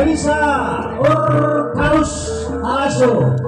Elisa Urkalus Alaso.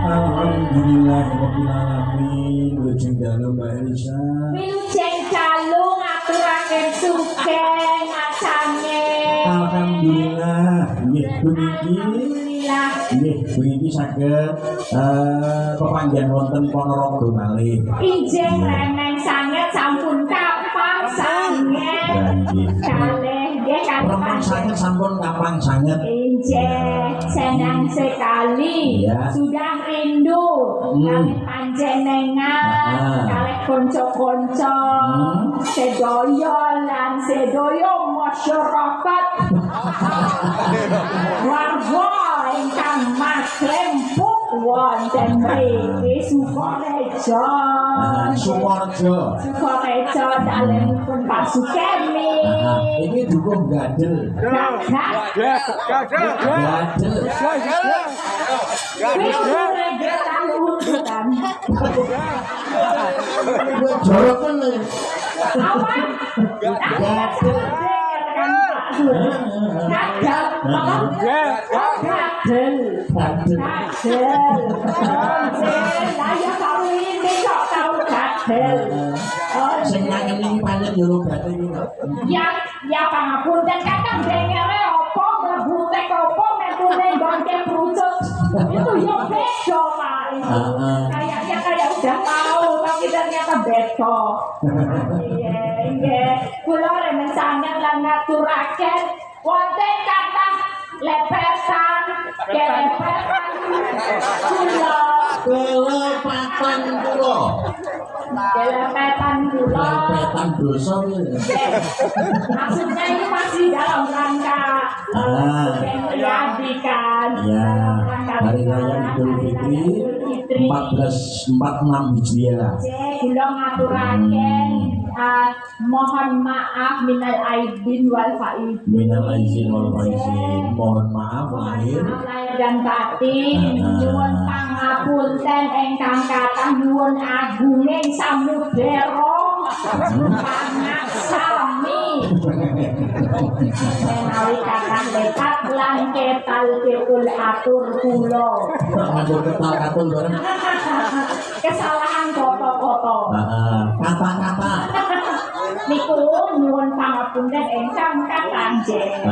Alhamdulillahirrahmanirrahim. Wilujeng dalu Mbak Elisa. Wilujeng dalu ngaturaken sugeng macane. Alhamdulillah. Nggih puniki. Alhamdulillah. Nggih puniki saged pepanggihan wonten Ponorogo malih. Injih reneng sanget sampun kapan sanget. Kalih nggih kapan sanget sampun kapan sanget. Injih senang sekali. Ya. Sudah rindu kalih panjenengan, kalih kanca-kanca sedaya lan sedaya masyarakat warga ingkang maklempuk wonten mriki Sukorejo. Sukorejo dalemipun Pak Sukemi. Ini dukung gadel. Gadel. Jorokan nih. Apa? Gadel. Ya pangapunten kakang dengere opo mlebutek opo metune bangke prucut. Itu yo beda Pak. Kayaknya kayak udah tahu tapi ternyata beda. Nggih, kula remen sanget lan ngaturaken wonten kathah lepetan, kelepetan kula. Kelepatan kula. Kelepetan kula. Kelepetan dosa kuwi. Maksudnya ini masih dalam rangka menyadikan. Ya, hari raya Idul Fitri 1446 Hijriah. Kula ngaturaken mohon maaf minal aidin wal faizin. Minal aidin wal faizin. Mohon maaf lahir dan batin. Nyuwun pangapunten ingkang kathah, nyuwun agunging samudera pangaksami. Menawi kathah lekat lan ketal keul atur kula. Atur ketal katul bareng. Kesalahan kota-kota. Kata-kata. Niku nyuwun pangapunten ingkang katanjeng.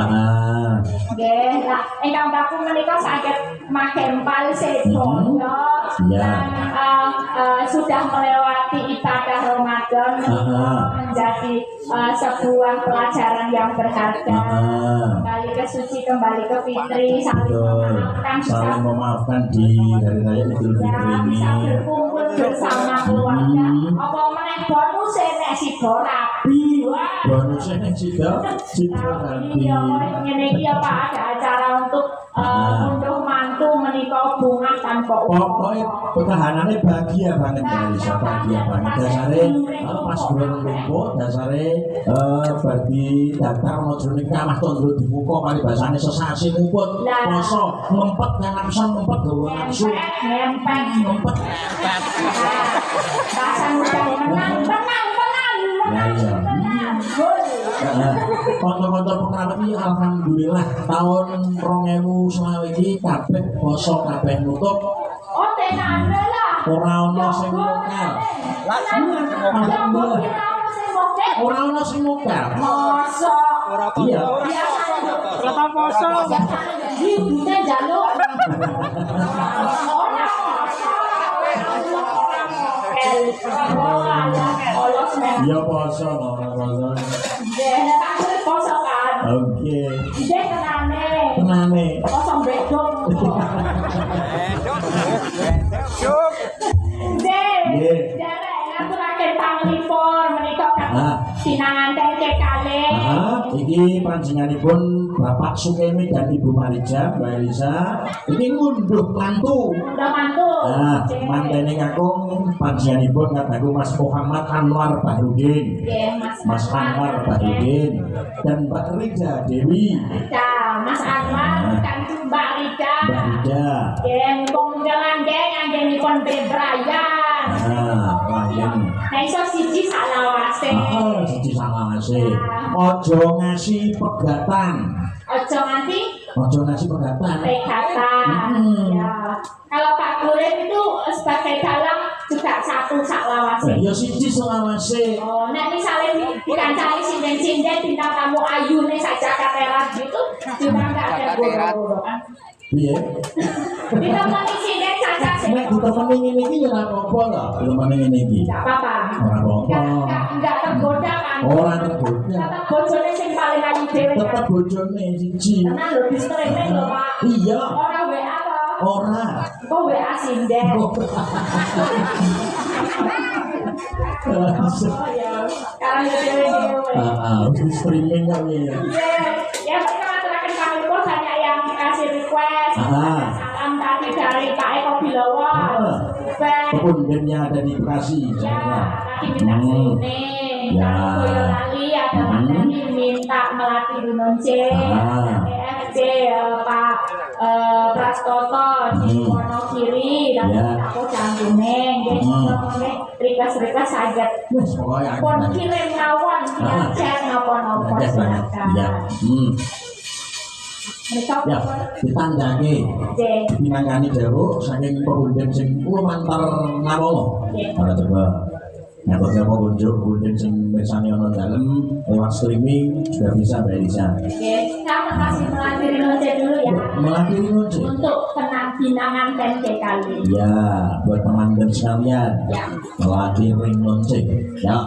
Nggih, lah ingkang baku menika saged makempal sedaya dan sudah melewati ibadah Ramadan menjadi sebuah pelajaran yang berharga. Kembali ke suci, kembali ke fitri, saling memaafkan di hari raya Idul Fitri ini. Bisa berkumpul bersama keluarga. Apa meneh bonus nek sida rabi. Bonus nek sida rabi. Ngene iki apa ada acara untuk unduh mantu menika bunga tanpa pokoknya pertahanannya bahagia banget dari bahagia banget dasare pas bulan lumpur dasare bagi daftar mau jroning kamah tondro dibuka kali bahasane sesasi ngumpet poso ngempet nafsu ngempet gawe nafsu ngempet bahasa mudah menang konco-konco pengamat ini alhamdulillah tahun 2020 iki kabeh poso kabeh nutup. Oh tenane lah. Ora ono sing lokal. Ora ono sing lokal. Poso. Iya. Berapa poso? Hidupnya jaluk. Iya poso, poso kan. Oke. Dek tenane. Poso bedok. Dek. Derek ngaturaken panglipur menika pinanganten kalih. Iki panjenenganipun Bapak Sukemi dan Ibu Marija, Mbak Elisa. Iki ngunduh mantu. Mantene kakung panjenenganipun kataku Mas Muhammad Anwar Bahrudin. Mas Anwar Bahrudin dan Mbak Rija Dewi. Mas Anwar kan Mbak Rija. Mumpung jalan anggenipun bebrayan. Nah iso siji salawase. Siji salawase. Ojo ngasih pegatan. Ojo ngasih pegatan. Ya. Kalau Pak Kurin itu sebagai dalang juga satu salawase. Ya siji salawase. Oh, nek misalnya dikancani sinden-sinden bintang tamu ayune saja kateran gitu, juga enggak ada boro-boro kan. Piye? Ditemani sinden saja sih. Nek ditemani ngene iki ya ora apa-apa lho, ditemani ngene iki. Enggak apa-apa. Ora apa-apa. Enggak tergoda kan. Ora tergoda. Tetep bojone sing paling ayu dhewe. Tetep bojone siji. Tenan lho di streaming lho, Pak. Iya. Ora WA to. Ora. Kok WA sinden. Oh ya. Sekarang dhewe-dhewe. Harus di streaming kan ya. Ya, mereka aturaken panglipur banyak yang kasih request. Salam tadi dari Pak Eko Bilowo. Kemudiannya ada di Bekasi. Ya, tadi minta sini. Ya. Boyolali ada Mas minta melatih Gunung C. EFC Pak Prastoto di Wonogiri dan aku Cangkuning. Jadi request saja. Pun kirim ngawon via chat nopo-nopo silakan. Ya, ditandake. Pinangkani jero saking pengundang sing lumantar ngawono. Ora coba. Nyapa kunjung sing mirsani ana dalem lewat streaming juga bisa Mbak Elisa. Oke, kita kasih melatih Rinonce dulu ya. Melatih Rinonce. Untuk kenang-kenangan tempe kali. Ya, buat teman-teman sekalian. Ya. Melatih Rinonce. Ya.